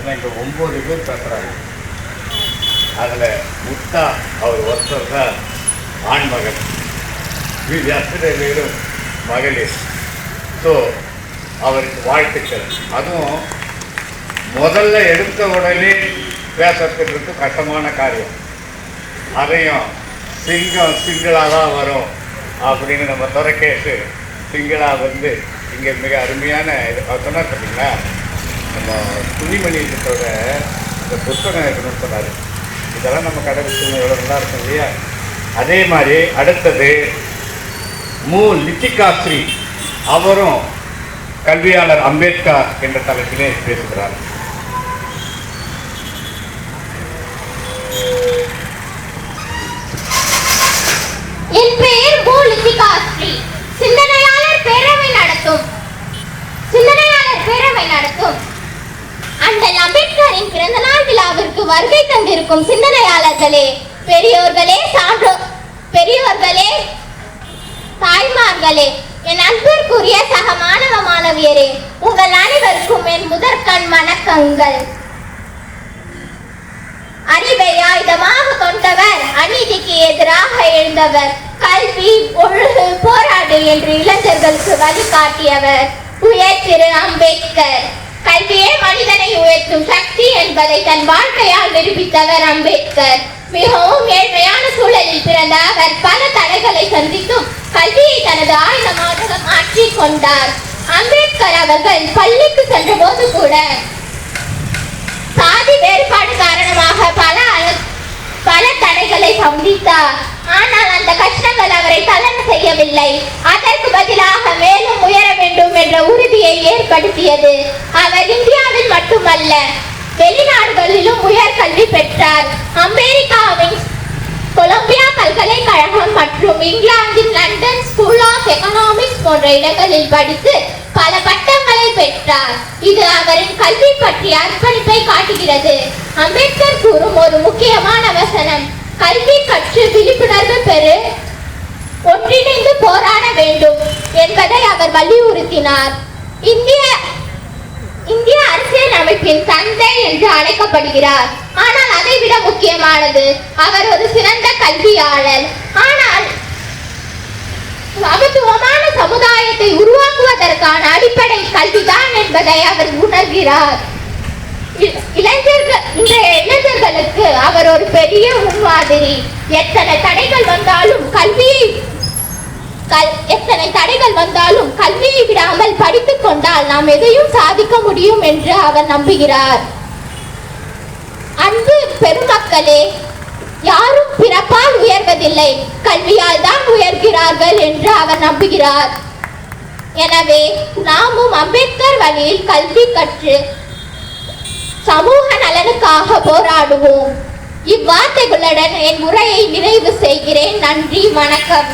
பார்த்தீங்கன்னா இங்கே 9 பேர் பேசுகிறாங்க. அதில் முத்தா அவர் ஒருத்தர் தான் ஆண்மகன், மீது அத்தனை பேரும் மகளிர். ஸோ அவருக்கு வாழ்த்துக்கள். அதுவும் முதல்ல எடுத்த உடனே பேசுறதுக்கு கஷ்டமான காரியம். அதையும் சிங்கிளாக தான் வரும் அப்படின்னு நம்ம துறக்கேட்டு சிங்கிளாக வந்து இங்கே மிக அருமையான இது சொன்னார். பார்த்தீங்களா, நம்ம துணிமணி கிட்டோட இந்த புத்தகம் இருக்கணும்னு சொன்னார். இதெல்லாம் நம்ம கடை வச்சுக்கணும், எவ்வளோ நல்லா இருக்கும் இல்லையா? அதே மாதிரி அடுத்தது லித்திகாஸ்ரீ, அவரும் கல்வியாளர் அம்பேத்கர் என்ற தலைப்பிலே பேசுகிறார். என் பெயர் லித்திகாஸ்ரீ. சிந்தனையாளர் பேரவை நடத்தும் அண்ணல் அம்பேத்கரின் பிறந்தநாள் விழாவிற்கு வருகை தந்திருக்கும் சிந்தனையாளர்களே, பெரியோர்களே, தாய்மார்களே, என் அன்பிற்குரிய சக மாணவ மாணவியரே, உங்கள் அனைவருக்கும் என் முதற்கண் வணக்கங்கள். அறிவை ஆயுதமாக கொண்டவர், அநீதிக்கு எதிராக எழுந்தவர், கல்வி ஒழுகு போராடு என்று இளைஞர்களுக்கு வழிகாட்டியவர் உயர் திரு அம்பேத்கர். கல்வியே மனிதனை உயர்த்தும் சக்தி என்பதை தன் வாழ்க்கையால் நிரூபித்தவர் அம்பேத்கர். மிகவும் ஏழ்மையான சூழலில் பிறந்த அவர் பல தடைகளை சந்தித்தும் கல்வியை தனது ஆயுதமாக மாற்றிக் கொண்டார். அம்பேத்கர் அவர்கள் பள்ளிக்கு சென்ற போது கூட சாதி வேறுபாடு காரணமாக பல தடைகளை சந்தித்தார். ஆனால் அந்த கஷ்டங்கள் அவரை தளர செய்யவில்லை. அதற்கு பதிலாக மேலும் உயர வேண்டும் என்ற உறுதியை ஏற்படுத்தியது. அவர் இந்தியாவில் மட்டுமல்ல, வெளிநாடுகளிலும் உயர்கல்வி பெற்றார். அமெரிக்காவின் கொலம்பியா பல்கலைக்கழகம் மற்றும் இங்கிலாந்தின் லண்டன் ஸ்கூல் ஆஃப் எகனாமிக்ஸ் போன்ற இடங்களில் படித்து பல பட்டங்களை பெற்றார். இது அவரின் கல்வி பற்றிய அர்ப்பணிப்பை காட்டுகிறது. அம்பேத்கர் கூறும் ஒரு முக்கியமான வசனம், கல்வி கற்று விழிப்புணர்வு பெறு, ஒன்றிணைந்து போராட வேண்டும் என்பதை அவர் வலியுறுத்தினார். இந்திய அரசியல் அமைப்பின் தந்தை என்று அழைக்கப்படுகிறார். ஆனால் அதைவிட முக்கியமானது, அவர் ஒரு சிறந்த கல்வியாளர். ஆனால் சமத்துவமான சமுதாயத்தை உருவாக்குவதற்கான அடிப்படை கல்விதான் என்பதை அவர் உணர்கிறார். இன்றைய இளைஞர்களுக்கு அவர் ஒரு பெரிய முன்மாதிரி. எத்தனை தடைகள் வந்தாலும் கல்வியை விடாமல் படித்துக் கொண்டால் நாம் எதையும் சாதிக்க முடியும் என்று அவர் நம்புகிறார். அன்பு பெருமக்களே, யாரும் பிறப்பால் உயர்வதில்லை, கல்வியால் தான் உயர்கிறார்கள் என்று அவர் நம்புகிறார். எனவே நாமும் அம்பேத்கர் வழியில் கல்வி கற்று சமூக நலனுக்காக போராடுவோம். இவ்வார்த்தைகளுடன் என் உரையை நிறைவு செய்கிறேன். நன்றி, வணக்கம்.